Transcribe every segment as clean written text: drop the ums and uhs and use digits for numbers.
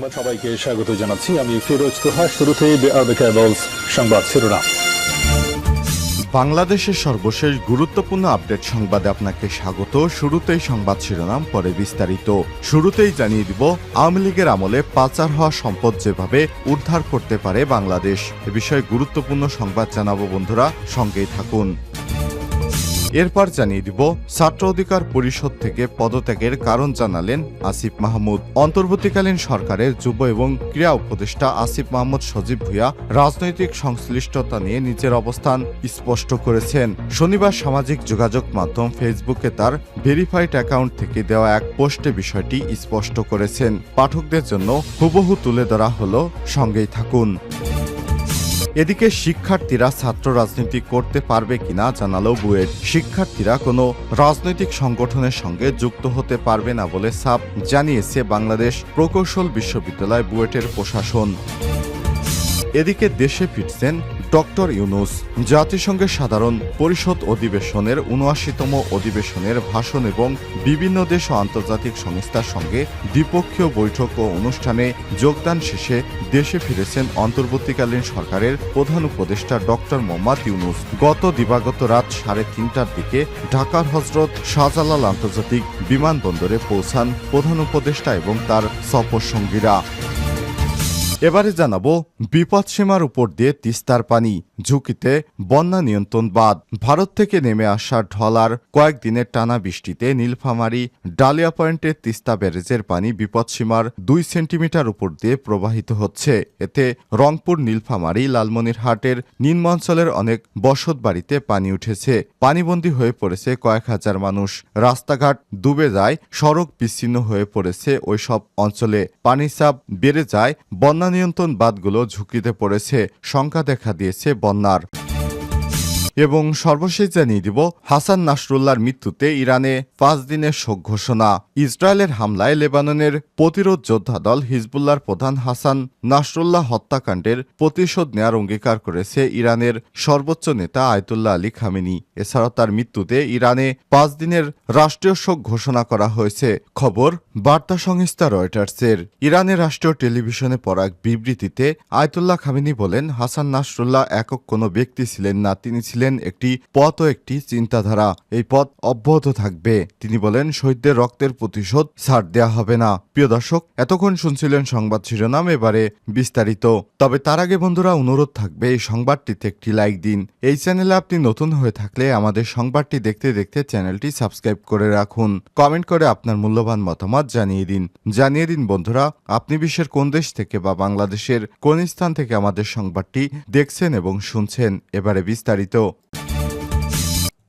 সংবাদ সবাইকে স্বাগত জানাচ্ছি। আমি ফিরোজ তোহা। শুরুতেই সংবাদ শিরোনাম। বাংলাদেশের সর্বশেষ গুরুত্বপূর্ণ আপডেট সংবাদে আপনাকে স্বাগত। শুরুতেই সংবাদ শিরোনাম, পরে বিস্তারিত। শুরুতেই জানিয়ে দিব আওয়ামী লীগের আমলে পাচার হওয়া সম্পদ যেভাবে উদ্ধার করতে পারে বাংলাদেশ। এ বিষয়ে গুরুত্বপূর্ণ সংবাদ জানাবো বন্ধুরা, সঙ্গেই থাকুন। এরপর জানিয়ে দিব ছাত্র অধিকার পরিষদ থেকে পদত্যাগের কারণ জানালেন আসিফ মাহমুদ। অন্তর্বর্তীকালীন সরকারের যুব এবং ক্রীড়া উপদেষ্টা আসিফ মাহমুদ সজীব ভুঁইয়া রাজনৈতিক সংশ্লিষ্টতা নিয়ে নিজের অবস্থান স্পষ্ট করেছেন। শনিবার সামাজিক যোগাযোগ মাধ্যম ফেসবুকে তার ভেরিফাইড অ্যাকাউন্ট থেকে দেওয়া এক পোস্টে বিষয়টি স্পষ্ট করেছেন। পাঠকদের জন্য হুবহু তুলে ধরা হলো, সঙ্গেই থাকুন। এদিকে শিক্ষার্থীরা ছাত্র রাজনীতি করতে পারবে কিনা জানালো বুয়েট। শিক্ষার্থীরা কোনো রাজনৈতিক সংগঠনের সঙ্গে যুক্ত হতে পারবে না বলে সাফ জানিয়েছে বাংলাদেশ প্রকৌশল বিশ্ববিদ্যালয় বুয়েটের প্রশাসন। এদিকে দেশে ফিরছেন ডক্টর ইউনূস। জাতিসংঘের সাধারণ পরিষদ অধিবেশনের ৭৯তম অধিবেশনের ভাষণ এবং বিভিন্ন দেশ ও আন্তর্জাতিক সংস্থার সঙ্গে দ্বিপক্ষীয় বৈঠক ও অনুষ্ঠানে যোগদান শেষে দেশে ফিরেছেন অন্তর্বর্তীকালীন সরকারের প্রধান উপদেষ্টা ডক্টর মোহাম্মদ ইউনূস। গত দিবাগত রাত ৩:৩০টার দিকে ঢাকার হজরত শাহজালাল আন্তর্জাতিক বিমানবন্দরে পৌঁছান প্রধান উপদেষ্টা এবং তার সফরসঙ্গীরা। এবারে জানাবো বিপদসীমার উপর দিয়ে তিস্তার পানি, ঝুঁকিতে বন্যা নিয়ন্ত্রণ বাঁধ। ভারত থেকে নেমে আসা ঢলার কয়েকদিনের টানা বৃষ্টিতে নীলফামারী ডালিয়া পয়েন্টের তিস্তা ব্যারেজের পানি বিপদসীমার ২ সেন্টিমিটার উপর দিয়ে প্রবাহিত হচ্ছে। এতে রংপুর, নীলফামারী, লালমনিরহাটের নিম্নাঞ্চলের অনেক বসত বাড়িতে পানি উঠেছে। পানিবন্দী হয়ে পড়েছে কয়েক হাজার মানুষ। রাস্তাঘাট ডুবে যায়, সড়ক বিচ্ছিন্ন হয়ে পড়েছে ওইসব অঞ্চলে। পানির চাপ বেড়ে যায়, বন্যা নিয়ন্ত্রণ বাঁধগুলো ঝুঁকিতে পড়েছে, শঙ্কা দেখা দিয়েছে বন্যার। এবং সর্বশেষ জানিয়ে দিব হাসান নাসরুল্লাহর মৃত্যুতে ইরানে ৫ দিনের শোক ঘোষণা। ইসরায়েলের হামলায় লেবাননের প্রতিরোধ যোদ্ধা দল হিজবুল্লাহর প্রধান হাসান নাসরুল্লাহ হত্যাকাণ্ডের প্রতিশোধ নেয়ার অঙ্গীকার করেছে ইরানের সর্বোচ্চ নেতা আয়াতুল্লাহ আলী খামেনি। এছাড়াও তার মৃত্যুতে ইরানে ৫ দিনের রাষ্ট্রীয় শোক ঘোষণা করা হয়েছে। খবর বার্তা সংস্থা রয়টার্সের। ইরানের রাষ্ট্রীয় টেলিভিশনে পড়া এক বিবৃতিতে আয়াতুল্লাহ খামেনি বলেন, হাসান নাসরুল্লাহ একক কোনো ব্যক্তি ছিলেন না, তিনি ছিলেন একটি পথ ও একটি চিন্তাধারা। এই পথ অব্যাহত থাকবে। তিনি বলেন, শহীদদের রক্তের প্রতিশোধ ছাড় দেওয়া হবে না। প্রিয় দর্শক, এতক্ষণ শুনছিলেন সংবাদ শিরোনাম, এবারে বিস্তারিত। তবে তার আগে বন্ধুরা অনুরোধ থাকবে এই সংবাদটিতে একটি লাইক দিন। এই চ্যানেলে আপনি নতুন হয়ে থাকলে আমাদের সংবাদটি দেখতে দেখতে চ্যানেলটি সাবস্ক্রাইব করে রাখুন। কমেন্ট করে আপনার মূল্যবান মতামত জানিয়ে দিন বন্ধুরা, আপনি বিশ্বের কোন দেশ থেকে বা বাংলাদেশের কোন স্থান থেকে আমাদের সংবাদটি দেখছেন এবং শুনছেন। এবারে বিস্তারিত।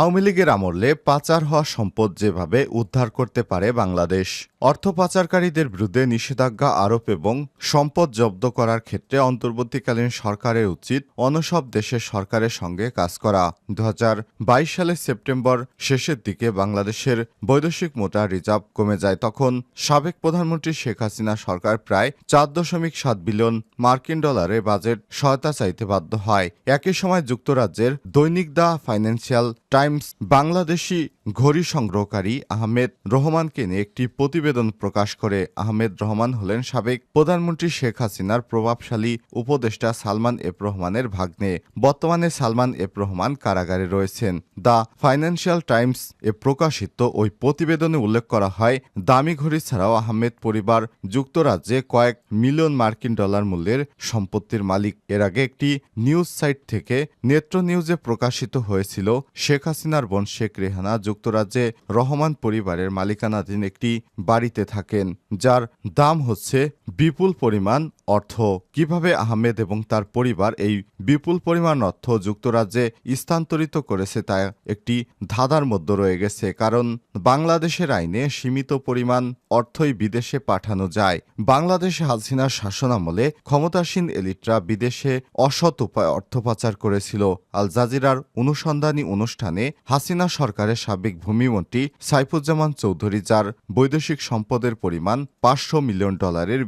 আওয়ামী লীগের আমলে পাচার হওয়া সম্পদ যেভাবে উদ্ধার করতে পারে বাংলাদেশ। অর্থ পাচারকারীদের বিরুদ্ধে নিষেধাজ্ঞা আরোপ এবং সম্পদ জব্দ করার ক্ষেত্রে অন্তর্বর্তীকালীন সরকারের উচিত অন্য সব দেশের সরকারের সঙ্গে কাজ করা। ২০২২ সালের সেপ্টেম্বর শেষের দিকে বাংলাদেশের বৈদেশিক মুদ্রা রিজার্ভ কমে যায়। তখন সাবেক প্রধানমন্ত্রী শেখ হাসিনা সরকার প্রায় ৪.৭ বিলিয়ন মার্কিন ডলারের বাজেট সহায়তা চাইতে বাধ্য হয়। একই সময় যুক্তরাজ্যের দৈনিক দ্য ফাইন্যান্সিয়াল টাইমস বাংলাদেশি ঘড়ি সংগ্রহকারী আহমেদ রহমানকে নিয়ে একটি প্রতিবেদন প্রকাশ করে। আহমেদ রহমান হলেন সাবেক প্রধানমন্ত্রী শেখ হাসিনার প্রভাবশালী উপদেষ্টা সালমান এফ রহমানের ভাগ্নে। বর্তমানে সালমান এফ রহমান কারাগারে রয়েছেন। দ্য ফাইন্যান্সিয়াল টাইমস এ প্রকাশিত ওই প্রতিবেদনে উল্লেখ করা হয়, দামি ঘড়ি ছাড়াও আহমেদ পরিবার যুক্তরাজ্যে কয়েক মিলিয়ন মার্কিন ডলার মূল্যের সম্পত্তির মালিক। এর আগে একটি নিউজ সাইট থেকে নেত্র নিউজে প্রকাশিত হয়েছিল, শেখ হাসিনার বোন শেখ রেহানা যুক্তরাজ্যে রহমান পরিবারের মালিকানাধীন একটি বাড়িতে থাকেন, যার দাম হচ্ছে বিপুল পরিমাণ অর্থ। কিভাবে আহমেদ এবং তার পরিবার এই বিপুল পরিমাণ অর্থ যুক্তরাজ্যে স্থানান্তরিত করেছে তা একটি ধাঁধার মধ্যে রয়ে গেছে, কারণ বাংলাদেশের আইনে সীমিত পরিমাণ অর্থই বিদেশে পাঠানো যায়। বাংলাদেশে হাসিনার শাসনামলে ক্ষমতাসীন এলিটরা বিদেশে অসৎ উপায়ে অর্থ পাচার করেছিল। আল জাজিরার অনুসন্ধানী অনুষ্ঠানে হাসিনা সরকারের সাবেক সাবেক ভূমিমন্ত্রী সাইফুজ্জামান চৌধুরী, যার বৈদেশিক সম্পদের পরিমাণ $500 মিলিয়ন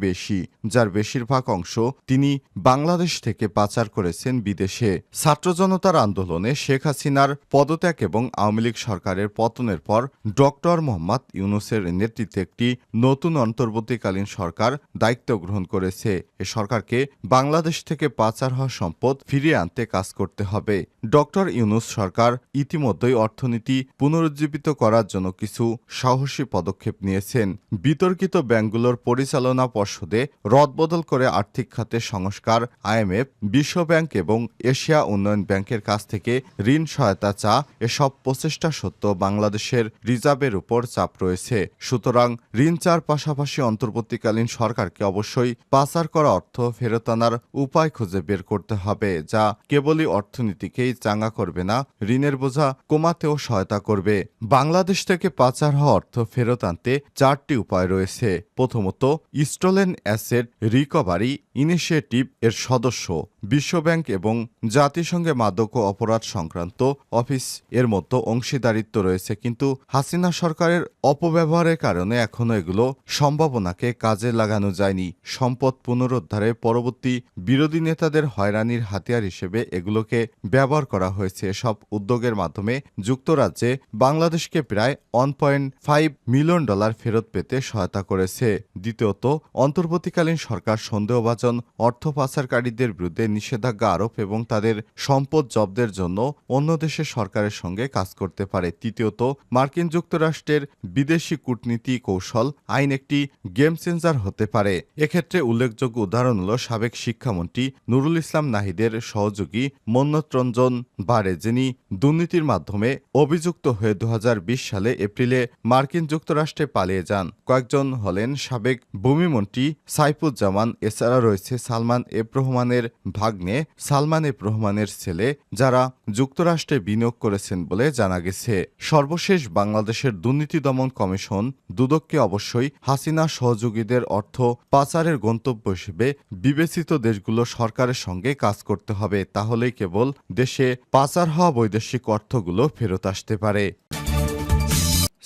বেশি, যার বেশিরভাগ অংশ তিনি বাংলাদেশ থেকে পাচার করেছেন বিদেশে। ছাত্র জনতার আন্দোলনে শেখ হাসিনার পদত্যাগ এবং আওয়ামী লীগ সরকারের পতনের পর ডক্টর মোহাম্মদ ইউনূসের নেতৃত্বে একটি নতুন অন্তর্বর্তীকালীন সরকার দায়িত্ব গ্রহণ করেছে। এ সরকারকে বাংলাদেশ থেকে পাচার হওয়া সম্পদ ফিরিয়ে আনতে কাজ করতে হবে। ডক্টর ইউনূস সরকার ইতিমধ্যেই অর্থনীতি পুনরুজ্জীবিত করার জন্য কিছু সাহসী পদক্ষেপ নিয়েছেন। বিতর্কিত ব্যাংকগুলোর পরিচালনা পর্ষদে রদবদল করে আর্থিক খাতে সংস্কার, IMF, বিশ্বব্যাংক এবং এশিয়া উন্নয়ন ব্যাংকের কাছ থেকে ঋণ সহায়তা চা, এসব প্রচেষ্টা সত্ত্বেও বাংলাদেশের রিজার্ভের উপর চাপ রয়েছে। সুতরাং ঋণ চার পাশাপাশি অন্তর্বর্তীকালীন সরকারকে অবশ্যই পাচার করা অর্থ ফেরত আনার উপায় খুঁজে বের করতে হবে, যা কেবলই অর্থনীতিকেই চাঙ্গা করবে না, ঋণের বোঝা কমাতেও সহায়তা করবে। বাংলাদেশ থেকে পাচার হওয়া অর্থ ফেরত আনতে 4টি উপায় রয়েছে। প্রথমত, স্টোলেন অ্যাসেট রিকভারি ইনিশিয়েটিভ এর সদস্য বিশ্বব্যাংক এবং জাতিসংঘে মাদক ও অপরাধ সংক্রান্ত অফিস এর মতো অংশীদারিত্ব রয়েছে, কিন্তু হাসিনা সরকারের অপব্যবহারের কারণে এখনো এগুলো সম্ভাবনাকে কাজে লাগানো যায়নি। সম্পদ পুনরুদ্ধারে পরবর্তী বিরোধী নেতাদের হয়রানির হাতিয়ার হিসেবে এগুলোকে ব্যবহার করা হয়েছে। এসব উদ্যোগের মাধ্যমে যুক্তরাজ্যে বাংলাদেশকে প্রায় $1.5 মিলিয়ন ফেরত পেতে সহায়তা করেছে। দ্বিতীয়ত, অন্তর্বর্তীকালীন সরকার সন্দেহভাজন অর্থ পাচারকারীদের বিরুদ্ধে নিষেধাজ্ঞা আরোপ এবং তাদের সম্পদ জব্দের জন্য অন্য দেশের সরকারের সঙ্গে কাজ করতে পারে। তৃতীয়ত, মার্কিন যুক্তরাষ্ট্রের বিদেশি কূটনীতি কৌশল আইন একটি গেম চেঞ্জার হতে পারে। এক্ষেত্রে উল্লেখযোগ্য উদাহরণ হল সাবেক শিক্ষামন্ত্রী নুরুল ইসলাম নাহিদের সহযোগী মন্নত রঞ্জন বারে, যিনি দুর্নীতির মাধ্যমে অভিযুক্ত হয়ে 2020 সালে এপ্রিলে মার্কিন যুক্তরাষ্ট্রে পালিয়ে যান। কয়েকজন হলেন সাবেক ভূমিমন্ত্রী সাইফুজ্জামান, এছাড়া রয়েছে সালমান এফ রহমানের ভাগ্নে সালমান এফ রহমানের ছেলে, যারা যুক্তরাষ্ট্রে বিনিয়োগ করেছেন বলে জানা গেছে। সর্বশেষ, বাংলাদেশের দুর্নীতি দমন কমিশন দুদককে অবশ্যই হাসিনা সহযোগীদের অর্থ পাচারের গন্তব্য হিসেবে বিবেচিত দেশগুলো সরকারের সঙ্গে কাজ করতে হবে। তাহলেই কেবল দেশে পাচার হওয়া বৈদেশিক অর্থগুলো ফেরত আসতে পারে।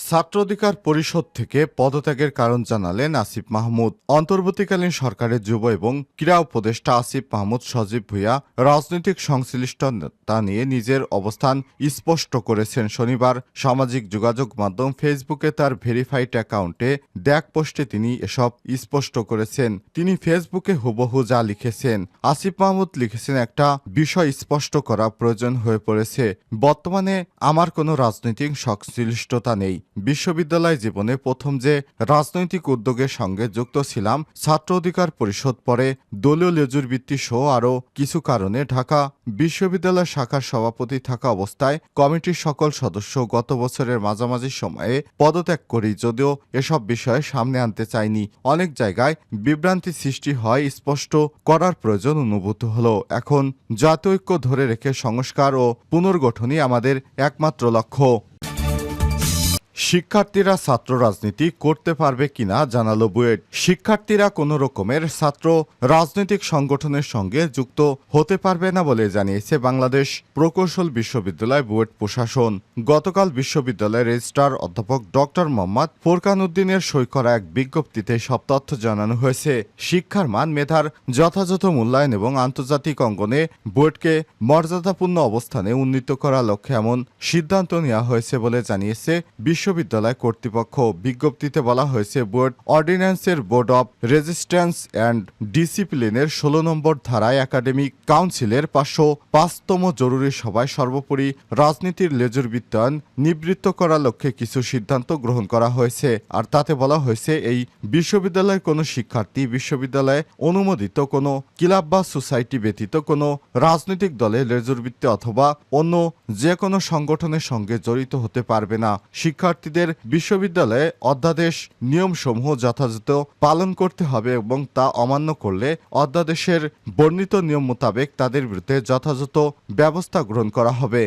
ছাত্র অধিকার পরিষদ থেকে পদত্যাগের কারণ জানালেন আসিফ মাহমুদ। অন্তর্বর্তীকালীন সরকারের যুব এবং ক্রীড়া উপদেষ্টা আসিফ মাহমুদ সজীব ভুঁইয়া রাজনৈতিক সংশ্লিষ্টতা নিয়ে নিজের অবস্থান স্পষ্ট করেছেন। শনিবার সামাজিক যোগাযোগ মাধ্যম ফেসবুকে তার ভেরিফাইড অ্যাকাউন্টে দেখ পোস্টে তিনি এসব স্পষ্ট করেছেন। তিনি ফেসবুকে হুবহু যা লিখেছেন। আসিফ মাহমুদ লিখেছেন, একটা বিষয় স্পষ্ট করা প্রয়োজন হয়ে পড়েছে। বর্তমানে আমার কোনো রাজনৈতিক সংশ্লিষ্টতা নেই। বিশ্ববিদ্যালয় জীবনে প্রথম যে রাজনৈতিক উদ্যোগের সঙ্গে যুক্ত ছিলাম ছাত্র অধিকার পরিষদ, পরে দলীয় লেজুর ভিত্তি সহ আরও কিছু কারণে ঢাকা বিশ্ববিদ্যালয় শাখার সভাপতি থাকা অবস্থায় কমিটির সকল সদস্য গত বছরের মাঝামাঝি সময়ে পদত্যাগ করি। যদিও এসব বিষয়ে সামনে আনতে চাইনি, অনেক জায়গায় বিভ্রান্তি সৃষ্টি হয়, স্পষ্ট করার প্রয়োজন অনুভূত হলো। এখন জাতীয় ঐক্য ধরে রেখে সংস্কার ও পুনর্গঠনই আমাদের একমাত্র লক্ষ্য। শিক্ষার্থীরা ছাত্র রাজনীতি করতে পারবে কিনা জানালো বুয়েট। শিক্ষার্থীরা কোনো রকমের ছাত্র রাজনৈতিক সংগঠনের সঙ্গে যুক্ত হতে পারবে না বলে জানিয়েছে বাংলাদেশ প্রকৌশল বিশ্ববিদ্যালয় বুয়েট প্রশাসন। গতকাল বিশ্ববিদ্যালয়ের রেজিস্ট্রার অধ্যাপক ডক্টর মোহাম্মদ ফোরকান উদ্দিনের সই করা এক বিজ্ঞপ্তিতে সব তথ্য জানানো হয়েছে। শিক্ষার মান, মেধার যথাযথ মূল্যায়ন এবং আন্তর্জাতিক অঙ্গনে বুয়েটকে মর্যাদাপূর্ণ অবস্থানে উন্নীত করার লক্ষ্যে এমন সিদ্ধান্ত নেওয়া হয়েছে বলে জানিয়েছে বিশ্ববিদ্যালয় কর্তৃপক্ষ। বিজ্ঞপ্তিতে বলা হয়েছে, বুয়েট অর্ডিন্যান্সের বোর্ড অব রেজিস্ট্যান্স অ্যান্ড ডিসিপ্লিনের 16 নম্বর ধারায় একাডেমিক কাউন্সিলের 505তম জরুরি সভায় সর্বোপরি রাজনীতির লেজুর বৃত্তায়ন নিবৃত্ত করার লক্ষ্যে কিছু সিদ্ধান্ত গ্রহণ করা হয়েছে। আর তাতে বলা হয়েছে, এই বিশ্ববিদ্যালয়ের কোনো শিক্ষার্থী বিশ্ববিদ্যালয়ে অনুমোদিত কোনো ক্লাব বা সোসাইটি ব্যতীত কোনো রাজনৈতিক দলে লেজুরবৃত্তি অথবা অন্য যে কোনো সংগঠনের সঙ্গে জড়িত হতে পারবে না। শিক্ষার্থীদের বিশ্ববিদ্যালয়ে অধ্যাদেশ নিয়মসমূহ যথাযথ পালন করতে হবে এবং তা অমান্য করলে অধ্যাদেশের বর্ণিত নিয়ম মোতাবেক তাদের বিরুদ্ধে যথাযথ ব্যবস্থা গ্রহণ করা হবে।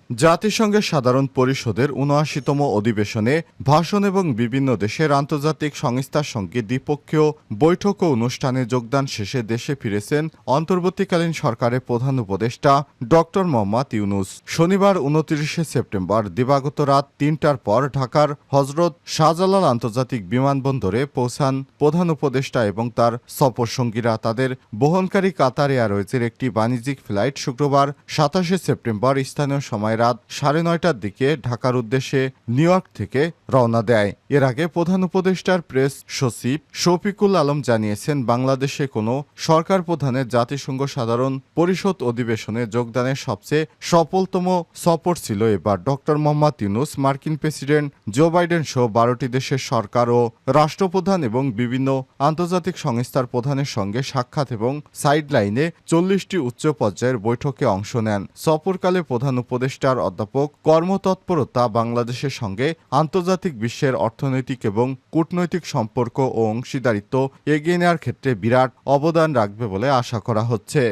জাতিসংঘের সাধারণ পরিষদের ৭৯তম অধিবেশনে ভাষণ এবং বিভিন্ন দেশের আন্তর্জাতিক সংস্থার সঙ্গে দ্বিপক্ষীয় বৈঠক ও অনুষ্ঠানে যোগদান শেষে দেশে ফিরেছেন অন্তর্বর্তীকালীন সরকারের প্রধান উপদেষ্টা ডক্টর মোহাম্মদ ইউনূস। শনিবার ২৯শে সেপ্টেম্বর দিবাগত রাত ৩টার পর ঢাকার হজরত শাহজালাল আন্তর্জাতিক বিমানবন্দরে পৌঁছান প্রধান উপদেষ্টা এবং তার সফরসঙ্গীরা। তাদের বহনকারী কাতার এয়ারওয়েজের একটি বাণিজ্যিক ফ্লাইট শুক্রবার ২৭শে সেপ্টেম্বর স্থানীয় সময় রাত ৯:৩০টার দিকে ঢাকার উদ্দেশ্যে নিউ ইয়র্ক থেকে রওনা দেয়। এর আগে প্রধান উপদেষ্টার প্রেস সচিব শফিকুল আলম জানিয়েছেন, বাংলাদেশে কোনো সরকার প্রধানের জাতিসংঘ সাধারণ পরিষদ অধিবেশনে যোগদানের সবচেয়ে সফলতম সফর ছিল এবার। ডক্টর মোহাম্মদ ইউনূস মার্কিন প্রেসিডেন্ট জো বাইডেন সহ ১২টি দেশের সরকার ও রাষ্ট্রপ্রধান এবং বিভিন্ন আন্তর্জাতিক সংস্থার প্রধানের সঙ্গে সাক্ষাৎ এবং সাইডলাইনে ৪০টি উচ্চ পর্যায়ের বৈঠকে অংশ নেন। সফরকালে প্রধান উপদেষ্টার অধ্যাপক কর্মতৎপরতা বাংলাদেশের সঙ্গে আন্তর্জাতিক বিশ্বের অর্থনৈতিক এবং কূটনৈতিক সম্পর্ক ও অংশীদারিত্ব এগিয়ে নেওয়ার ক্ষেত্রে বিরাট অবদান রাখবে বলে আশা করা হচ্ছে।